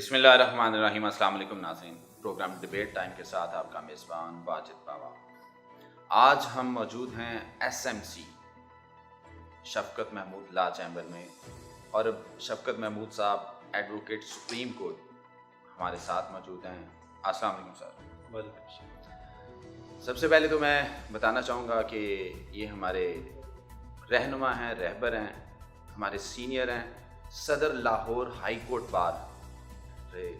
بسم اللہ الرحمن الرحیم۔ السلام علیکم ناظرین، پروگرام ڈیبیٹ ٹائم کے ساتھ آپ کا میزبان واجد بابا۔ آج ہم موجود ہیں SMC شفقت محمود لا چیمبر میں، اور شفقت محمود صاحب ایڈوکیٹ سپریم کورٹ ہمارے ساتھ موجود ہیں۔ السلام علیکم سر۔ سب سے پہلے تو میں بتانا چاہوں گا کہ یہ ہمارے رہنما ہیں، رہبر ہیں، ہمارے سینئر ہیں، صدر لاہور ہائی کورٹ بار رہے،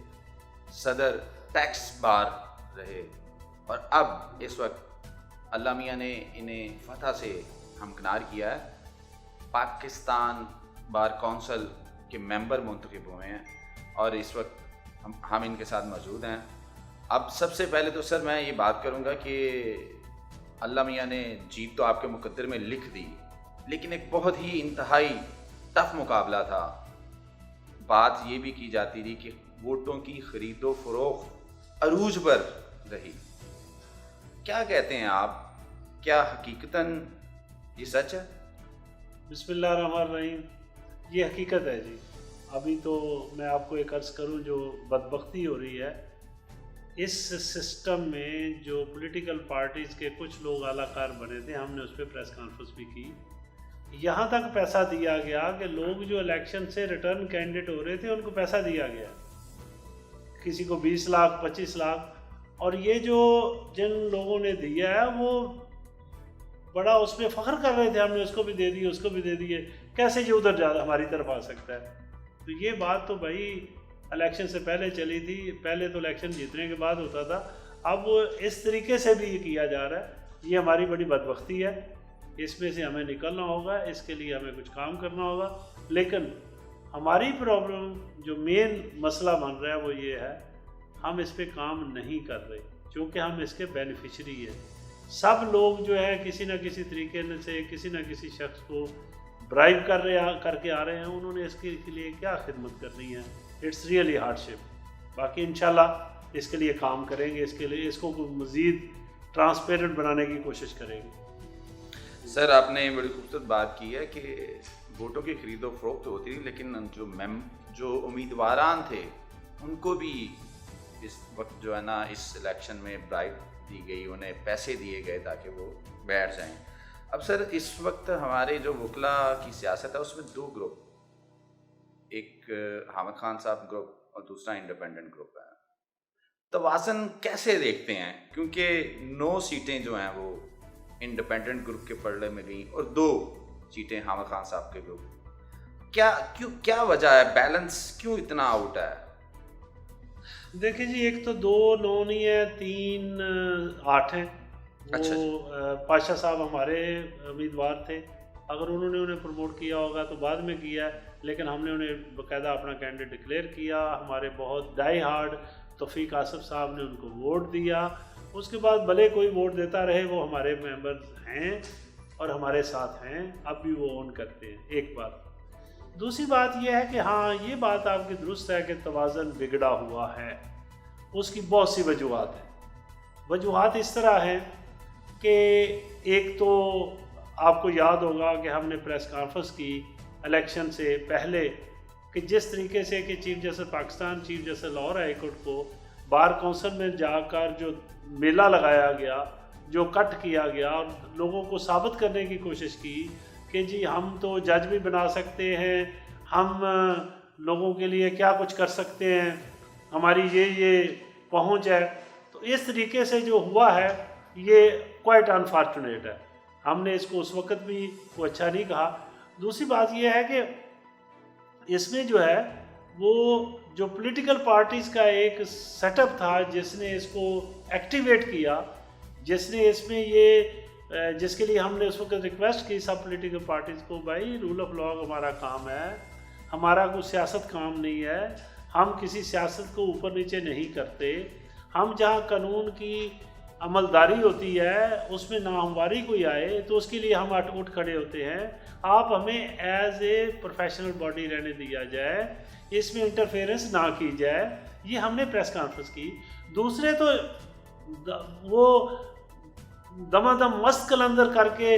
صدر ٹیکس بار رہے، اور اب اس وقت اللہ میاں نے انہیں فتح سے ہمکنار کیا ہے، پاکستان بار کونسل کے ممبر منتخب ہوئے ہیں، اور اس وقت ہم ان کے ساتھ موجود ہیں۔ اب سب سے پہلے تو سر میں یہ بات کروں گا کہ اللہ میاں نے جیت تو آپ کے مقدر میں لکھ دی، لیکن ایک بہت ہی انتہائی ٹف مقابلہ تھا۔ بات یہ بھی کی جاتی تھی کہ ووٹوں کی خرید و فروخت عروج پر رہی۔ کیا کہتے ہیں آپ، کیا حقیقتاً یہ سچ ہے؟ بسم اللہ الرحمن الرحیم، یہ حقیقت ہے جی۔ ابھی تو میں آپ کو ایک عرض کروں، جو بدبختی ہو رہی ہے اس سسٹم میں، جو پولیٹیکل پارٹیز کے کچھ لوگ اعلیٰ کار بنے تھے، ہم نے اس پہ پریس کانفرنس بھی کی، یہاں تک پیسہ دیا گیا کہ لوگ جو الیکشن سے ریٹرن کینڈیڈیٹ ہو رہے تھے ان کو پیسہ دیا گیا، کسی کو 20 لاکھ 25 لاکھ، اور یہ جو جن لوگوں نے دیا ہے وہ بڑا اس پہ فخر کر رہے تھے، ہم نے اس کو بھی دے دیے، اس کو بھی دے دیے، کیسے یہ ادھر ہماری طرف آ سکتا ہے؟ تو یہ بات تو بھائی الیکشن سے پہلے چلی تھی، پہلے تو الیکشن جیتنے کے بعد ہوتا تھا، اب اس طریقے سے بھی یہ کیا جا رہا ہے۔ یہ ہماری بڑی بدبختی ہے، اس میں سے ہمیں نکلنا ہوگا، اس کے لیے ہمیں کچھ کام کرنا ہوگا۔ لیکن ہماری پرابلم جو مین مسئلہ بن رہا ہے وہ یہ ہے، ہم اس پہ کام نہیں کر رہے، چونکہ ہم اس کے بینیفیشری ہیں۔ سب لوگ جو ہے کسی نہ کسی طریقے سے کسی نہ کسی شخص کو برائب کر کے آ رہے ہیں، انہوں نے اس کے لیے کیا خدمت کرنی ہے؟ اٹس ریئلی ہارڈ شپ۔ باقی انشاءاللہ اس کے لیے کام کریں گے، اس کے لیے اس کو مزید ٹرانسپیرنٹ بنانے کی کوشش کریں گے۔ سر آپ نے بڑی خوبصورت بات کی ہے کہ ووٹوں کی خرید و فروخت ہوتی تھی، لیکن جو امیدواران تھے ان کو بھی اس وقت جو ہے نا اس الیکشن میں برائب دی گئی، انہیں پیسے دیے گئے تاکہ وہ بیٹھ جائیں۔ اب سر اس وقت ہمارے جو وکلا کی سیاست ہے اس میں دو گروپ، ایک حامد خان صاحب گروپ اور دوسرا انڈیپینڈنٹ گروپ ہے۔ توازن کیسے دیکھتے ہیں؟ کیونکہ 9 سیٹیں جو ہیں وہ انڈیپینڈنٹ گروپ کے پلڑے میں گئیں اور 2 سیٹیں حامد خان صاحب کے گروپ، کیا وجہ ہے؟ بیلنس کیوں اتنا آؤٹ ہے؟ دیکھیں جی، ایک تو 2 9 نہیں ہے، 3 8 ہیں۔ وہ پاشا صاحب ہمارے امیدوار تھے، اگر انہوں نے انہیں پروموٹ کیا ہوگا تو بعد میں کیا، لیکن ہم نے انہیں باقاعدہ اپنا کینڈیڈیٹ ڈکلیئر کیا۔ ہمارے بہت ڈائی ہارڈ توفیق آصف صاحب نے ان کو ووٹ دیا، اس کے بعد بھلے کوئی ووٹ دیتا رہے، وہ ہمارے ممبرز ہیں اور ہمارے ساتھ ہیں، اب بھی وہ اون کرتے ہیں۔ ایک بات۔ دوسری بات یہ ہے کہ ہاں، یہ بات آپ کی درست ہے کہ توازن بگڑا ہوا ہے، اس کی بہت سی وجوہات ہیں۔ وجوہات اس طرح ہیں کہ ایک تو آپ کو یاد ہوگا کہ ہم نے پریس کانفرنس کی الیکشن سے پہلے کہ جس طریقے سے کہ chief justice Pakistan, chief justice Lahore high court کو بار کونسل میں جا کر جو میلہ لگایا گیا، جو کٹ کیا گیا، اور لوگوں کو ثابت کرنے کی کوشش کی کہ جی ہم تو جج بھی بنا سکتے ہیں، ہم لوگوں کے لیے کیا کچھ کر سکتے ہیں، ہماری یہ پہنچ ہے، تو اس طریقے سے جو ہوا ہے یہ کوائٹ انفارچونیٹ ہے۔ ہم نے اس کو اس وقت بھی کوئی اچھا نہیں کہا۔ دوسری بات یہ ہے کہ اس میں جو ہے وہ جو پولیٹیکل پارٹیز کا ایک سیٹ اپ تھا، جس نے اس کو ایکٹیویٹ کیا، جس نے اس میں جس کے لیے ہم نے اس وقت ریکویسٹ کی سب پولیٹیکل پارٹیز کو، بھائی رول آف لا ہمارا کام ہے، ہمارا کوئی سیاست کام نہیں ہے، ہم کسی سیاست کو اوپر نیچے نہیں کرتے، ہم جہاں قانون کی عملداری ہوتی ہے اس میں ناہمواری کوئی آئے تو اس کے لیے ہم اٹھ کھڑے ہوتے ہیں، آپ ہمیں ایز اے پروفیشنل باڈی رہنے دیا جائے، اس میں انٹرفیئرنس نہ کی جائے۔ یہ ہم نے پریس کانفرنس کی۔ دوسرے تو وہ دم مست قلندر کر کے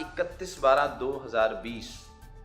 31/12/2020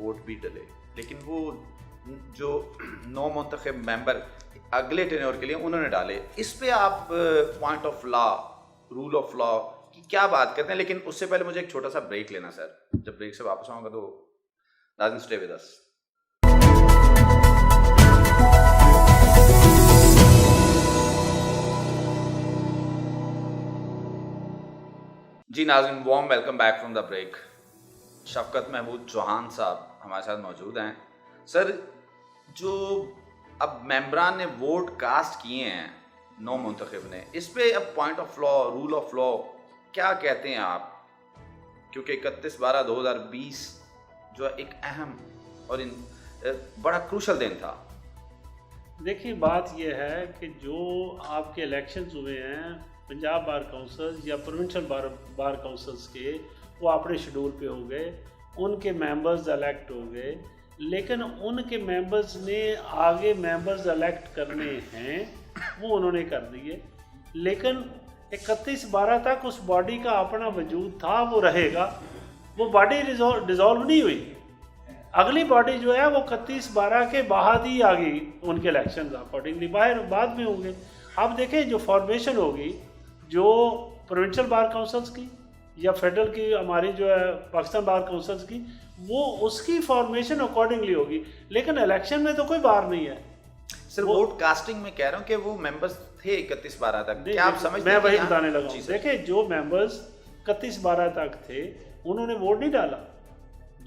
ووٹ بھی ڈلے لیکن وہ جو 9 منتخب ممبر اگلے ٹینیور کے لیے انہوں نے ڈالے، اس پہ آپ point of law, rule of law کی کیا بات کرتے ہیں؟ لیکن اس سے پہلے مجھے ایک چھوٹا سا بریک لینا سر، جب بریک سے واپس آؤں گا تو ناظرین اسٹے ود اس۔ جی ناظرین، warm welcome back from the break. Shafqat Mahmood Chauhan صاحب ہمارے ساتھ موجود ہیں۔ سر، جو اب ممبران نے ووٹ کاسٹ کیے ہیں 9 منتخب نے، اس پہ اب point of law, rule of law کیا کہتے ہیں آپ؟ کیونکہ 31/12/2020 جو ایک اہم اور بڑا کروشل دن تھا۔ دیکھیے بات یہ ہے کہ جو آپ کے الیکشنز ہوئے ہیں پنجاب بار کونسلز یا پروونشل بار کونسلز کے، وہ اپنے شیڈول پہ ہو گئے، ان کے ممبرز الیکٹ ہو گئے، لیکن ان کے ممبرز نے آگے ممبرز الیکٹ کرنے ہیں وہ انہوں نے کر دیے، لیکن 31/12 تک اس باڈی کا اپنا وجود تھا، وہ رہے گا۔ وہ باڈی ڈیزالو نہیں ہوئی، اگلی باڈی جو ہے وہ 31/12 کے بعد ہی آ گئی، ان کے الیکشنز اکارڈنگلی باہر بعد میں ہوں گے۔ اب دیکھیں جو فارمیشن ہوگی جو پروونشل بار کونسلز کی یا فیڈرل کی، ہماری جو ہے پاکستان بار کونسلز کی، وہ اس کی فارمیشن اکارڈنگلی ہوگی، لیکن الیکشن میں تو کوئی بار نہیں ہے۔ سر ووٹ کاسٹنگ میں کہہ رہا ہوں کہ وہ ممبرز تھے 31/12 تک، کیا آپ سمجھتے ہیں؟ میں وہی بتانے لگا ہوں۔ دیکھیں جو ممبرز 31/12 تک تھے انہوں نے ووٹ نہیں ڈالا،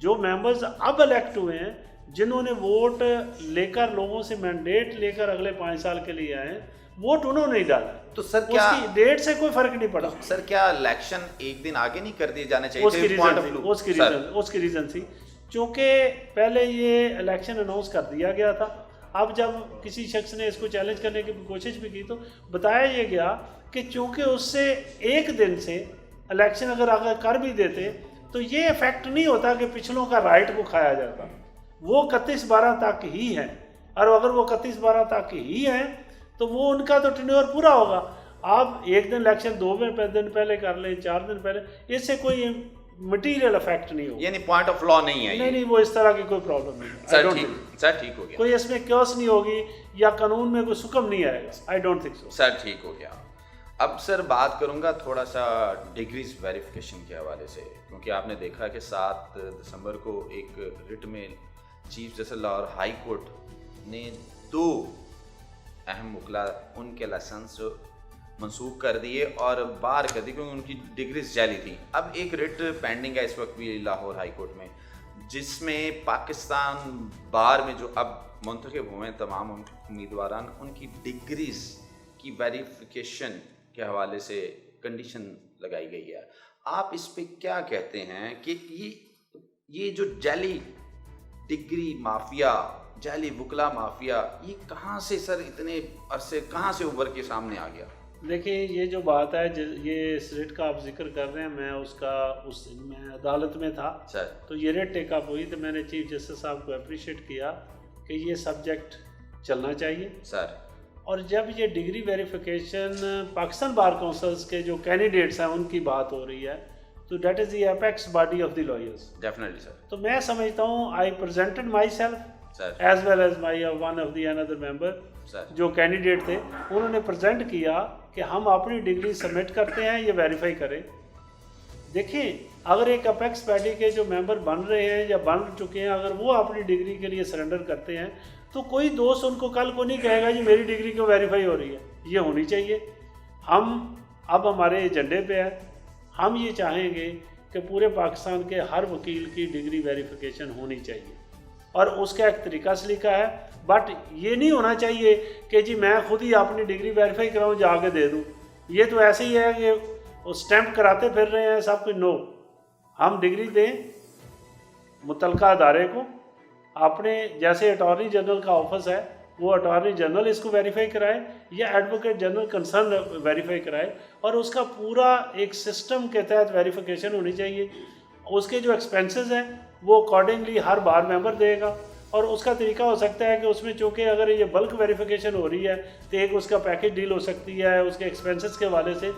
جو ممبرز اب الیکٹ ہوئے ہیں، جنہوں نے ووٹ لے کر لوگوں سے مینڈیٹ لے کر اگلے 5 سال کے لیے آئے ہیں، ووٹ انہوں نے نہیں ڈالا۔ تو سر کیا اس کی ڈیٹ سے کوئی فرق نہیں پڑا؟ سر کیا الیکشن ایک دن آگے نہیں کر دیے جانے چاہیے؟ اس کی ریزن تھی چونکہ پہلے یہ الیکشن اناؤنس کر دیا گیا تھا۔ اب جب کسی شخص نے اس کو چیلنج کرنے کی کوشش بھی کی تو بتایا یہ گیا کہ چونکہ اس سے ایک دن سے الیکشن اگر کر بھی دیتے تو یہ افیکٹ نہیں ہوتا کہ پچھلوں کا رائٹ کو کھایا جاتا، وہ 31/12 تک ہی ہے، اور اگر وہ 31/12 تک ہی ہیں تو وہ ان کا تو ٹینیور پورا ہوگا۔ آپ ایک دن الیکشن 2 دن پہلے کر لیں، 4 دن پہلے، اس سے کوئی مٹیریل افیکٹ نہیں ہوگا، یعنی پوائنٹ آف لا نہیں ہے۔ نہیں، وہ اس طرح کی کوئی پرابلم نہیں ہے۔ سر ٹھیک ہو گیا، کوئی اس میں کیوس نہیں ہوگی یا قانون میں کوئی سکم نہیں آئے گا۔ I don't think so. سر ٹھیک ہو گیا۔ اب سر بات کروں گا تھوڑا سا ڈگریز ویریفیکیشن کے حوالے سے، کیونکہ آپ نے دیکھا کہ 7 دسمبر کو ایک رٹ میں chief justice Lahore high court نے 2 اہم وکلا ان کے لائسنس منسوخ کر دیے اور باہر کر دی کیونکہ ان کی ڈگریز جعلی تھیں۔ اب ایک رٹ پینڈنگ ہے اس وقت بھی لاہور ہائی کورٹ میں، جس میں پاکستان بار میں جو اب منتخب ہوئے ہیں تمام امیدواران، ان کی ڈگریز کی ویریفیکیشن کے حوالے سے کنڈیشن لگائی گئی ہے۔ آپ اس پہ کیا کہتے ہیں کہ یہ جو جعلی ڈگری مافیا، جعلی وکلا مافیا، یہ کہاں سے سر اتنے عرصے کہاں سے ابھر کے سامنے آ گیا؟ دیکھیں یہ جو بات ہے، یہ اس ریٹ کا آپ ذکر کر رہے ہیں، میں اس میں عدالت میں تھا سر، تو یہ ریٹ ٹیک اپ ہوئی تو میں نے چیف جسٹس صاحب کو اپریشیٹ کیا کہ یہ سبجیکٹ چلنا چاہیے سر۔ اور جب یہ degree verification Pakistan bar councils کے جو کینڈیڈیٹس ہیں ان کی بات ہو رہی ہے تو that is the apex body of the lawyers. Definitely sir. تو میں سمجھتا ہوں I presented myself sir as well as my one of the other member, sir جو کینڈیڈیٹ تھے انہوں نے پریزنٹ کیا کہ ہم اپنی ڈگری سبمٹ کرتے ہیں، یہ ویریفائی کریں۔ دیکھیں اگر ایک اپیکس باڈی کے جو ممبر بن رہے ہیں یا بن چکے ہیں، اگر وہ اپنی ڈگری کے لیے سرنڈر کرتے ہیں تو کوئی دوست ان کو کل کو نہیں کہے گا جی میری ڈگری کیوں ویریفائی ہو رہی ہے۔ یہ ہونی چاہیے۔ ہم اب ہمارے ایجنڈے پہ ہے، ہم یہ چاہیں گے کہ پورے پاکستان کے ہر وکیل کی ڈگری ویریفیکیشن ہونی چاہیے، اور اس کا ایک طریقہ سلیقہ ہے، بٹ یہ نہیں ہونا چاہیے کہ جی میں خود ہی اپنی ڈگری ویریفائی کراؤں جا کے دے دوں۔ یہ تو ایسے ہی ہے کہ اسٹیمپ کراتے پھر رہے ہیں سب کچھ۔ نو، ہم ڈگری دیں متعلقہ ادارے کو، اپنے جیسے اٹارنی جنرل کا آفس ہے وہ اٹارنی جنرل اس کو ویریفائی کرائے یا ایڈوکیٹ جنرل کنسرن ویریفائی کرائے، اور اس کا پورا ایک سسٹم کے تحت ویریفیکیشن ہونی چاہیے۔ اس کے جو ایکسپینسز ہیں وہ اکارڈنگلی ہر بار ممبر دے گا، اور اس کا طریقہ ہو سکتا ہے کہ اس میں چونکہ اگر یہ بلک ویریفیکیشن ہو رہی ہے تو ایک اس کا پیکج ڈیل ہو سکتی ہے اس کے ایکسپینسز کے حوالے سے۔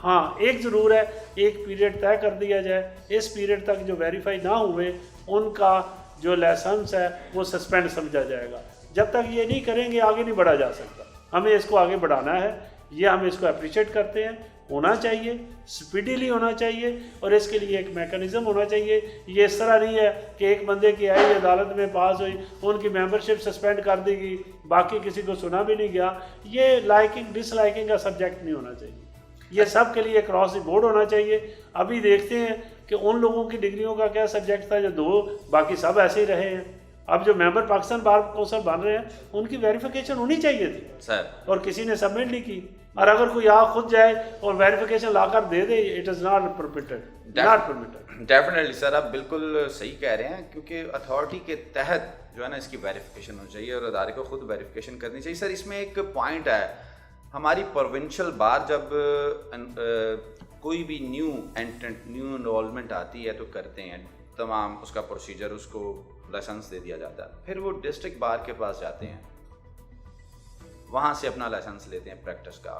ہاں ایک ضرور ہے، ایک پیریڈ طے کر دیا جائے، اس پیریڈ تک جو ویریفائی نہ ہوئے ان کا جو لائسنس ہے وہ سسپینڈ سمجھا جائے گا. جب تک یہ نہیں کریں گے آگے نہیں بڑھا جا سکتا. ہمیں اس کو آگے بڑھانا ہے, یہ ہم اس کو اپریشیٹ کرتے ہیں. ہونا چاہیے, سپیڈیلی ہونا چاہیے, اور اس کے لیے ایک میکانزم ہونا چاہیے. یہ اس طرح نہیں ہے کہ ایک بندے کی آئی عدالت میں پاس ہوئی, ان کی ممبرشپ سسپینڈ کر دی گئی, باقی کسی کو سنا بھی نہیں گیا. یہ لائکنگ ڈس لائکنگ کا سبجیکٹ نہیں ہونا چاہیے. یہ سب کے لیے کراس دی بورڈ ہونا چاہیے. ابھی دیکھتے ہیں کہ ان لوگوں کی ڈگریوں کا کیا سبجیکٹ تھا جو 2, باقی سب ایسے ہی رہے ہیں. اب جو ممبر پاکستان بار کونسل بن رہے ہیں ان کی ویریفیکیشن ہونی چاہیے تھی اور کسی نے سبمٹ نہیں کی. اور اگر کوئی خود جائے اور ویریفیکیشن لا کر دے دے, it is not permitted. Definitely sir, آپ بالکل صحیح کہہ رہے ہیں, کیونکہ اتھارٹی کے تحت جو ہے نا اس کی ویریفیکیشن ہونی چاہیے اور ادارے کو خود ویریفیکیشن کرنی چاہیے. سر اس میں ایک پوائنٹ ہے, ہماری پروونشل بار جب کوئی بھی نیو انٹرنٹ نیو انرولمنٹ آتی ہے تو کرتے ہیں تمام اس کا پروسیجر, اس کو لائسنس دے دیا جاتا ہے. پھر وہ ڈسٹرکٹ بار کے پاس جاتے ہیں, وہاں سے اپنا لائسنس لیتے ہیں پریکٹس کا.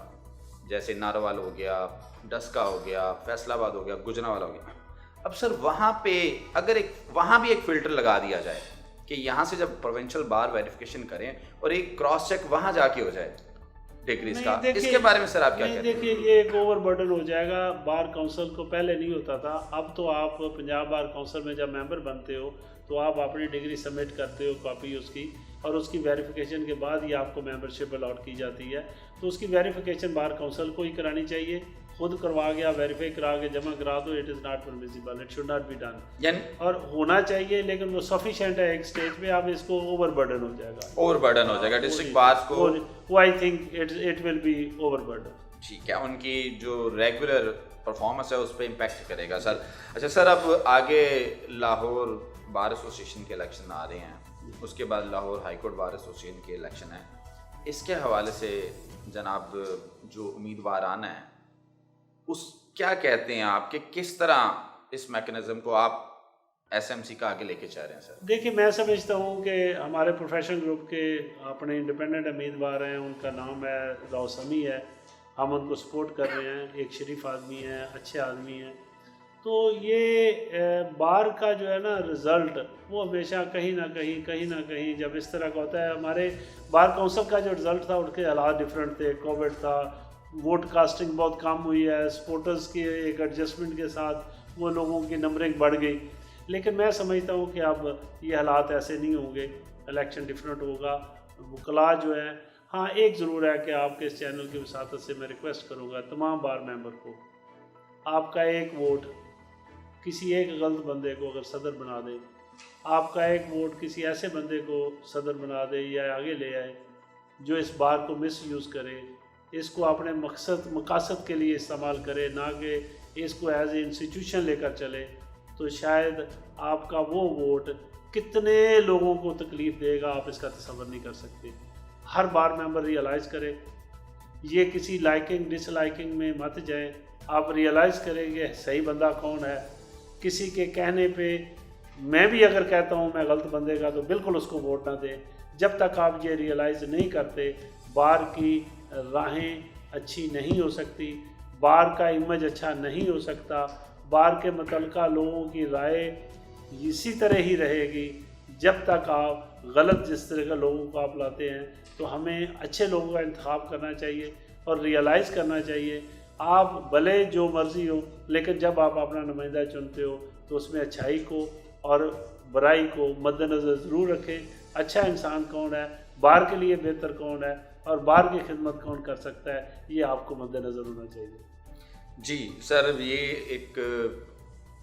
جیسے ناروال ہو گیا, ڈسکا ہو گیا, فیصل آباد ہو گیا, گجرانوالہ ہو گیا. اب سر وہاں پہ اگر وہاں بھی ایک فلٹر لگا دیا جائے کہ یہاں سے جب پروونشل بار ویریفیکیشن کریں اور ایک کراس چیک وہاں جا کے ہو جائے ڈگریز کا, اس کے بارے میں سر آپ کیا کہتے ہیں؟ دیکھیے یہ ایک اوور برڈن ہو جائے گا. بار کونسل کو پہلے نہیں ہوتا تھا, اب تو آپ پنجاب بار کونسل میں جب ممبر بنتے ہو تو آپ اپنی ڈگری سبمٹ کرتے ہو, کاپی اس کی, اور اس کی ویریفیکیشن کے بعد ہی آپ کو ممبرشپ الاٹ کی جاتی ہے. تو اس کی ویریفیکیشن بار کونسل کو ہی کرانی چاہیے. خود کروا گیا, ویریفائی کرا کے جمع کرا دو, it is not permissible, it should not be done. اور ہونا چاہیے لیکن وہ سفیشینٹ ہے. ایک سٹیج پہ اب اس کو اوور برڈن ہو جائے گا, اوور برڈن ہو جائے گا ڈسٹرکٹ بار کو. وہ I think it will be overburden. ٹھیک ہے, ان کی جو ریگولر پرفارمنس ہے اس پہ امپیکٹ کرے گا سر. اچھا سر, اب آگے لاہور بار ایسوسیشن کے الیکشن آ رہے ہیں, اس کے بعد Lahore high court bar association کے الیکشن ہے. اس کے حوالے سے جناب جو امیدواران ہیں اس کیا کہتے ہیں آپ کہ کس طرح اس میکنزم کو آپ ایس ایم سی کا آگے لے کے چاہ رہے ہیں؟ سر دیکھیے میں سمجھتا ہوں کہ ہمارے پروفیشنل گروپ کے اپنے انڈیپینڈنٹ امیدوار ہیں, ان کا نام ہے راؤ سمی ہے. ہم ان کو سپورٹ کر رہے ہیں. ایک شریف آدمی ہے, اچھے آدمی ہیں. تو یہ بار کا جو ہے نا رزلٹ وہ ہمیشہ کہیں نہ کہیں جب اس طرح کا ہوتا ہے. ہمارے بار کونسل کا جو رزلٹ تھا اس کے حالات ڈفرینٹ تھے. کووڈ تھا, ووٹ کاسٹنگ بہت کم ہوئی ہے, سپورٹرز کی ایک ایڈجسٹمنٹ کے ساتھ وہ لوگوں کی نمبرنگ بڑھ گئی. لیکن میں سمجھتا ہوں کہ اب یہ حالات ایسے نہیں ہوں گے, الیکشن ڈفرینٹ ہوگا. وکلاء جو ہے, ہاں ایک ضرور ہے کہ آپ کے اس چینل کی وساطت سے میں ریکویسٹ کروں گا تمام بار ممبر کو, آپ کا ایک ووٹ کسی ایک غلط بندے کو اگر صدر بنا دے, آپ کا ایک ووٹ کسی ایسے بندے کو صدر بنا دے یا آگے لے آئے جو اس بار کو مس یوز کرے, اس کو اپنے مقاصد کے لیے استعمال کرے, نہ کہ اس کو ایز اے انسٹیٹیوشن لے کر چلے, تو شاید آپ کا وہ ووٹ کتنے لوگوں کو تکلیف دے گا آپ اس کا تصور نہیں کر سکتے. ہر بار ممبر ریئلائز کرے, یہ کسی لائکنگ ڈس لائکنگ میں مت جائیں. آپ ریئلائز کریں کہ صحیح بندہ کون ہے. کسی کے کہنے پہ میں بھی اگر کہتا ہوں میں غلط بندے کا تو بالکل اس کو ووٹ نہ دیں. جب تک آپ یہ ریئلائز نہیں کرتے بار کی راہیں اچھی نہیں ہو سکتی, بار کا امیج اچھا نہیں ہو سکتا, بار کے متعلقہ لوگوں کی رائے اسی طرح ہی رہے گی جب تک آپ غلط جس طرح کے لوگوں کو آپ لاتے ہیں. تو ہمیں اچھے لوگوں کا انتخاب کرنا چاہیے اور ریئلائز کرنا چاہیے. آپ بھلے جو مرضی ہو, لیکن جب آپ اپنا نمائندہ چنتے ہو تو اس میں اچھائی کو اور برائی کو مد نظر ضرور رکھیں. اچھا انسان کون ہے, بار کے لیے بہتر کون ہے, اور بار کی خدمت کون کر سکتا ہے, یہ آپ کو مد نظر ہونا چاہیے. جی سر, یہ ایک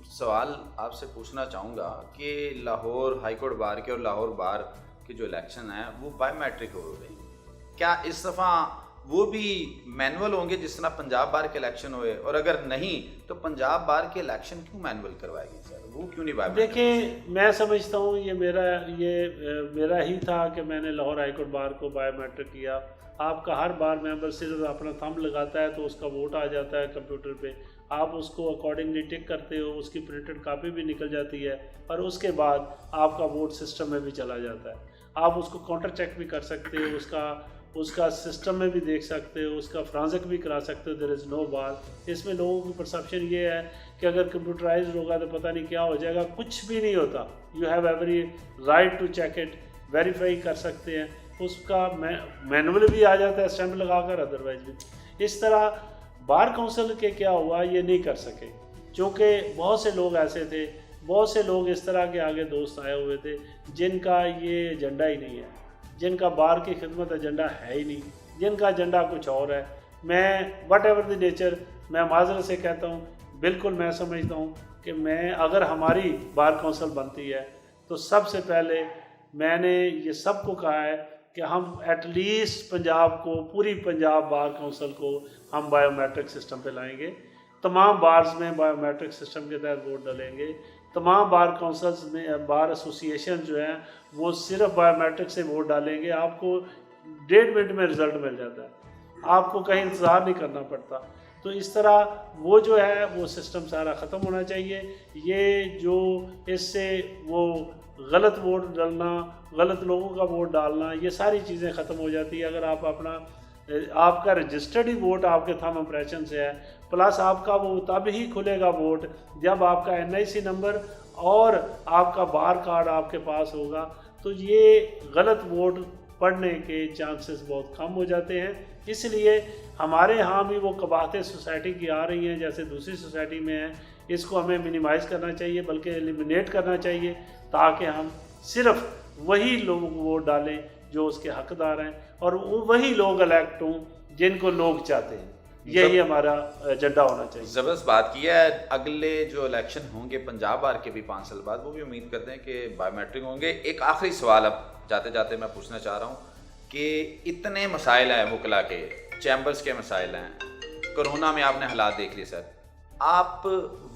سوال آپ سے پوچھنا چاہوں گا کہ لاہور ہائی کورٹ بار کے اور لاہور بار کے جو الیکشن ہیں وہ بایو میٹرک ہو رہے ہیں, کیا اس دفعہ وہ بھی مینول ہوں گے جس طرح پنجاب بار کے الیکشن ہوئے, اور اگر نہیں تو پنجاب بار کے الیکشن کیوں مینول کروائے گی سر, وہ کیوں نہیں بایو میٹرک؟ دیکھیں میں سمجھتا ہوں یہ میرا ہی تھا کہ میں نے لاہور ہائی کورٹ بار کو بایو میٹرک کیا. آپ کا ہر بار ممبر صرف اپنا تھمب لگاتا ہے تو اس کا ووٹ آ جاتا ہے کمپیوٹر پہ, آپ اس کو اکارڈنگلی ٹک کرتے ہو, اس کی پرنٹڈ کاپی بھی نکل جاتی ہے, اور اس کے بعد آپ کا ووٹ سسٹم میں بھی چلا جاتا ہے. آپ اس کو کاؤنٹر چیک بھی کر سکتے ہو, اس کا سسٹم میں بھی دیکھ سکتے ہو, اس کا فرانزک بھی کرا سکتے ہو. دیر از نو بار. اس میں لوگوں کی پرسیپشن یہ ہے کہ اگر کمپیوٹرائز ہوگا تو پتہ نہیں کیا ہو جائے گا. کچھ بھی نہیں ہوتا. You have every right to check it. Verify کر سکتے ہیں, اس کا مینول بھی آ جاتا ہے اسٹیمپ لگا کر, ادروائز بھی. اس طرح بار کونسل کے کیا ہوا, یہ نہیں کر سکے چونکہ بہت سے لوگ ایسے تھے, بہت سے لوگ اس طرح کے آگے دوست آئے ہوئے تھے جن کا یہ ایجنڈا ہی نہیں ہے, جن کا بار کی خدمت ایجنڈا ہے ہی نہیں, جن کا ایجنڈا کچھ اور ہے. میں وٹ ایور دی نیچر, میں معذرت سے کہتا ہوں, بالکل میں سمجھتا ہوں کہ میں اگر ہماری بار کونسل بنتی ہے تو سب سے پہلے میں نے یہ سب کو کہا ہے کہ ہم ایٹ لیسٹ پنجاب کو, پوری پنجاب بار کونسل کو ہم بائیو میٹرک سسٹم پہ لائیں گے. تمام بارز میں بائیو میٹرک سسٹم کے تحت ووٹ ڈالیں گے. تمام بار کونسلز میں, بار ایسوسیشن جو ہیں وہ صرف بائیو میٹرک سے ووٹ ڈالیں گے. آپ کو 1.5 منٹ میں رزلٹ مل جاتا ہے, آپ کو کہیں انتظار نہیں کرنا پڑتا. تو اس طرح وہ جو ہے وہ سسٹم سارا ختم ہونا چاہیے. یہ جو اس سے وہ غلط ووٹ ڈالنا, غلط لوگوں کا ووٹ ڈالنا, یہ ساری چیزیں ختم ہو جاتی ہے اگر آپ اپنا, آپ کا رجسٹرڈ ہی ووٹ آپ کے تھم امپریشن سے ہے, پلس آپ کا وہ تب ہی کھلے گا ووٹ جب آپ کا NIC نمبر اور آپ کا بار کارڈ آپ کے پاس ہوگا. تو یہ غلط ووٹ پڑنے کے چانسز بہت کم ہو جاتے ہیں. اس لیے ہمارے ہاں بھی وہ قباحتیں سوسائٹی کی آ رہی ہیں جیسے دوسری سوسائٹی میں ہیں, اس کو ہمیں منیمائز کرنا چاہیے, بلکہ ایلیمینیٹ کرنا چاہیے, تاکہ ہم صرف وہی لوگ ووٹ ڈالیں جو اس کے حقدار ہیں اور وہی لوگ الیکٹ ہوں جن کو لوگ چاہتے ہیں. یہی ہمارا ایجنڈا ہونا چاہیے. زبردست بات کی ہے. اگلے جو الیکشن ہوں گے پنجاب بار کے بھی 5 سال بعد, وہ بھی امید کرتے ہیں کہ بائیو میٹرک ہوں گے. ایک آخری سوال اب جاتے جاتے میں پوچھنا چاہ رہا ہوں کہ اتنے مسائل ہیں وکلا کے, چیمبرز کے مسائل ہیں, کرونا میں آپ نے حالات دیکھ لیے سر, آپ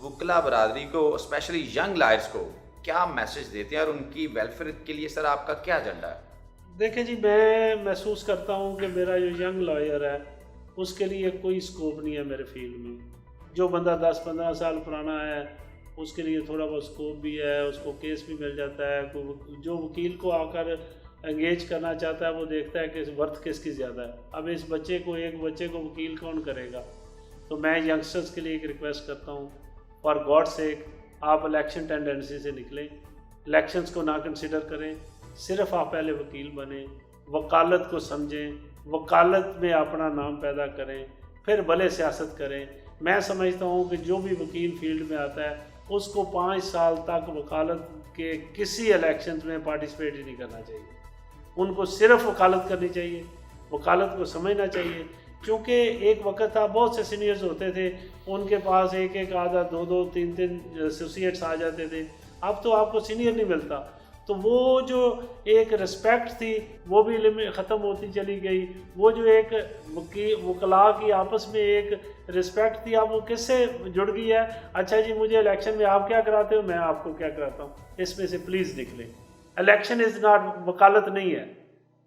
وکلا برادری کو, اسپیشلی ینگ لائرز کو کیا میسج دیتے ہیں اور ان کی ویلفیئر کے لیے سر آپ کا کیا ایجنڈا ہے؟ دیکھیں جی, میں محسوس کرتا ہوں کہ میرا جو ینگ لائر ہے اس کے لیے کوئی اسکوپ نہیں ہے میرے فیلڈ میں. جو بندہ 10-15 سال پرانا ہے اس کے لیے تھوڑا بہت اسکوپ بھی ہے, اس کو کیس بھی مل جاتا ہے. جو وکیل کو آ کر انگیج کرنا چاہتا ہے وہ دیکھتا ہے کہ ورتھ کس کی زیادہ ہے. اب اس بچے کو, ایک بچے کو وکیل کون کرے گا؟ تو میں ینگسٹرز کے لیے ایک ریکویسٹ کرتا ہوں, فار گاڈ سیک آپ الیکشن ٹینڈنسی سے نکلیں, الیکشنز کو نہ کنسیڈر کریں, صرف آپ پہلے وکیل بنیں, وکالت کو سمجھیں, وکالت میں اپنا نام پیدا کریں, پھر بھلے سیاست کریں. میں سمجھتا ہوں کہ جو بھی وکیل فیلڈ میں آتا ہے اس کو 5 سال تک وکالت کے کسی الیکشنز میں پارٹیسپیٹ ہی نہیں کرنا چاہیے. ان کو صرف وکالت کرنی چاہیے, وکالت کو سمجھنا چاہیے. کیونکہ ایک وقت تھا بہت سے سینئرز ہوتے تھے, ان کے پاس ایک آدھا 2 3 ایسوسیٹس آ جاتے تھے. اب تو آپ کو سینئر نہیں ملتا. تو وہ جو ایک رسپیکٹ تھی وہ بھی ختم ہوتی چلی گئی. وہ جو ایک وکلاء کی آپس میں ایک رسپیکٹ تھی, اب وہ کس سے جڑ گئی ہے؟ اچھا جی, مجھے الیکشن میں آپ کیا کراتے ہو, میں آپ کو کیا کراتا ہوں, اس میں سے پلیز نکلیں. الیکشن از ناٹ, وکالت نہیں ہے.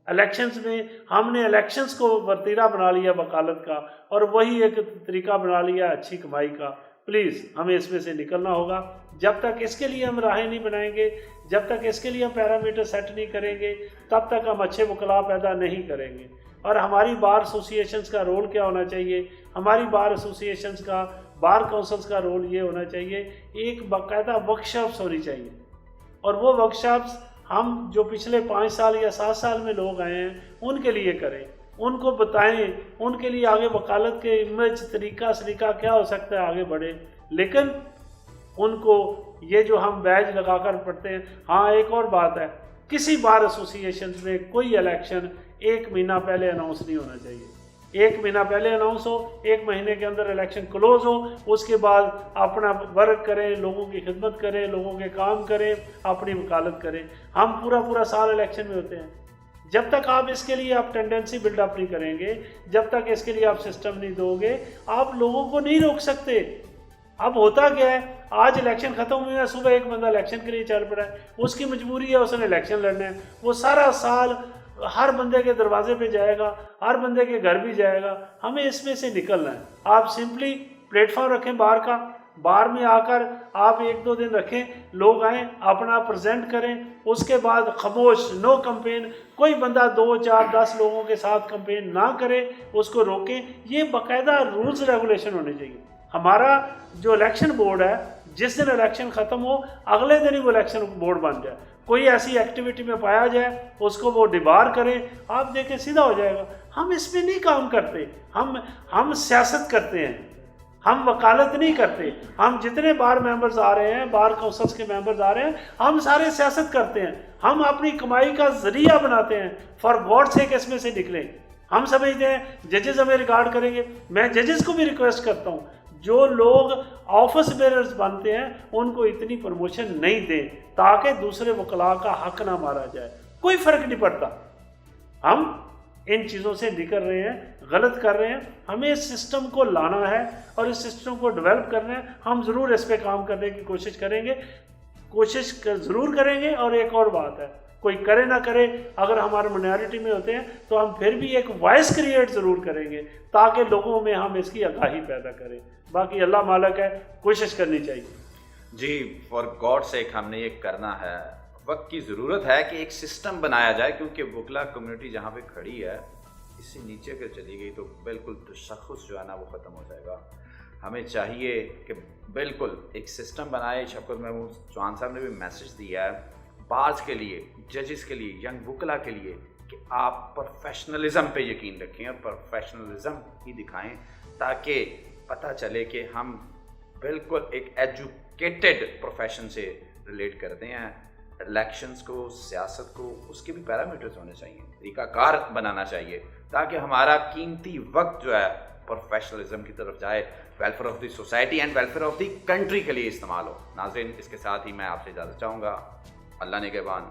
الیکشنز میں ہم نے الیکشنز کو ورتیرہ بنا لیا وکالت کا, اور وہی ایک طریقہ بنا لیا اچھی کمائی کا. پلیز ہمیں اس میں سے نکلنا ہوگا. جب تک اس کے لیے ہم راہیں نہیں بنائیں گے, جب تک اس کے لیے ہم پیرامیٹر سیٹ نہیں کریں گے, تب تک ہم اچھے وکلاء پیدا نہیں کریں گے. اور ہماری بار ایسوسیشنز کا رول کیا ہونا چاہیے؟ ہماری بار ایسوسیشنز کا, بار کونسلز کا رول یہ ہونا چاہیے, ایک باقاعدہ ورکشاپس ہونی چاہیے. اور وہ ورکشاپس ہم جو پچھلے 5 سال یا 7 سال میں لوگ آئے ہیں ان کے لیے کریں, ان کو بتائیں, ان کے لیے آگے وکالت کے امیج سلیقہ کیا ہو سکتا ہے آگے بڑھے. لیکن ان کو یہ جو ہم بیج لگا کر پڑھتے ہیں. ہاں, ایک اور بات ہے, کسی بار ایسوسیشنز میں کوئی الیکشن 1 مہینہ پہلے اناؤنس نہیں ہونا چاہیے. 1 مہینہ پہلے اناؤنس ہو, 1 مہینے کے اندر الیکشن کلوز ہو, اس کے بعد اپنا ورک کریں, لوگوں کی خدمت کریں, لوگوں کے کام کریں, اپنی وکالت کریں. ہم پورا سال الیکشن میں ہوتے ہیں. جب تک آپ اس کے لیے آپ ٹینڈنسی بلڈ اپ نہیں کریں گے, جب تک اس کے لیے آپ سسٹم نہیں دو گے, آپ لوگوں کو نہیں روک سکتے. اب ہوتا کیا ہے, آج الیکشن ختم ہوئی ہے, صبح ایک بندہ الیکشن کے لیے چل پڑا ہے, اس کی مجبوری ہے, اس نے الیکشن لڑنا ہے. وہ سارا سال ہر بندے کے دروازے پہ جائے گا, ہر بندے کے گھر بھی جائے گا. ہمیں اس میں سے نکلنا ہے. آپ سمپلی پلیٹ فارم رکھیں بار کا, بار میں آ کر آپ 1-2 دن رکھیں, لوگ آئیں, اپنا پریزنٹ کریں, اس کے بعد خاموش, نو کمپین. کوئی بندہ 2 4 10 لوگوں کے ساتھ کمپین نہ کرے, اس کو روکیں. یہ باقاعدہ رولز ریگولیشن ہونے چاہیے. ہمارا جو الیکشن بورڈ ہے جس دن الیکشن ختم ہو اگلے دن ہی وہ الیکشن بورڈ بن جائے. کوئی ایسی ایکٹیویٹی میں پایا جائے اس کو وہ ڈبار کرے, آپ دیکھیں سیدھا ہو جائے گا. ہم اس میں نہیں کام کرتے, ہم سیاست کرتے ہیں, ہم وکالت نہیں کرتے. ہم جتنے بار ممبرز آ رہے ہیں, بار کونسلس کے ممبرز آ رہے ہیں, ہم سارے سیاست کرتے ہیں. ہم اپنی کمائی کا ذریعہ بناتے ہیں. فار گاڈ سیک اس میں سے نکلیں. ہم سمجھتے ہیں ججز ہمیں ریکارڈ کریں گے. میں ججز کو بھی ریکویسٹ کرتا ہوں جو لوگ آفس بیررز بنتے ہیں ان کو اتنی پروموشن نہیں دیں تاکہ دوسرے وکلاء کا حق نہ مارا جائے. کوئی فرق نہیں پڑتا. ہم ان چیزوں سے نکل رہے ہیں, غلط کر رہے ہیں. ہمیں اس سسٹم کو لانا ہے اور اس سسٹم کو ڈیولپ کرنا ہے. ہم ضرور اس پہ کام کرنے کی کوشش کریں گے, ضرور کریں گے. اور ایک اور بات ہے, کوئی کرے نہ کرے, اگر ہمارے مائنارٹی میں ہوتے ہیں تو ہم پھر بھی ایک وائس کریٹ ضرور کریں گے تاکہ لوگوں میں ہم اس کی آگاہی پیدا کریں. باقی اللہ مالک ہے, کوشش کرنی چاہیے. جی, فار گاڈ سیک ہم نے یہ کرنا ہے. وقت کی ضرورت ہے کہ ایک سسٹم بنایا جائے, کیونکہ وکلا کمیونٹی جہاں پہ کھڑی ہے اس سے نیچے اگر چلی گئی تو بالکل تشخص جو ہے نا وہ ختم ہو جائے گا. ہمیں چاہیے کہ بالکل ایک سسٹم بنائے. شفقت محمود چوہان صاحب نے بھی میسج دیا ہے بارز کے لیے, ججز کے لیے, ینگ وکلا کے لیے کہ آپ پروفیشنلزم پہ یقین رکھیں اور پروفیشنلزم ہی دکھائیں تاکہ پتہ چلے کہ ہم بالکل ایک ایجوکیٹڈ پروفیشن سے ریلیٹ کرتے ہیں. الیکشنز کو, سیاست کو, اس کے بھی پیرامیٹرز ہونے چاہیے, طریقہ کار بنانا چاہیے تاکہ ہمارا قیمتی وقت جو ہے پروفیشنلزم کی طرف جائے, welfare of the society and welfare of the country کے لیے استعمال ہو. ناظرین, اس کے ساتھ ہی میں آپ سے اجازت چاہوں گا. اللہ نگہبان.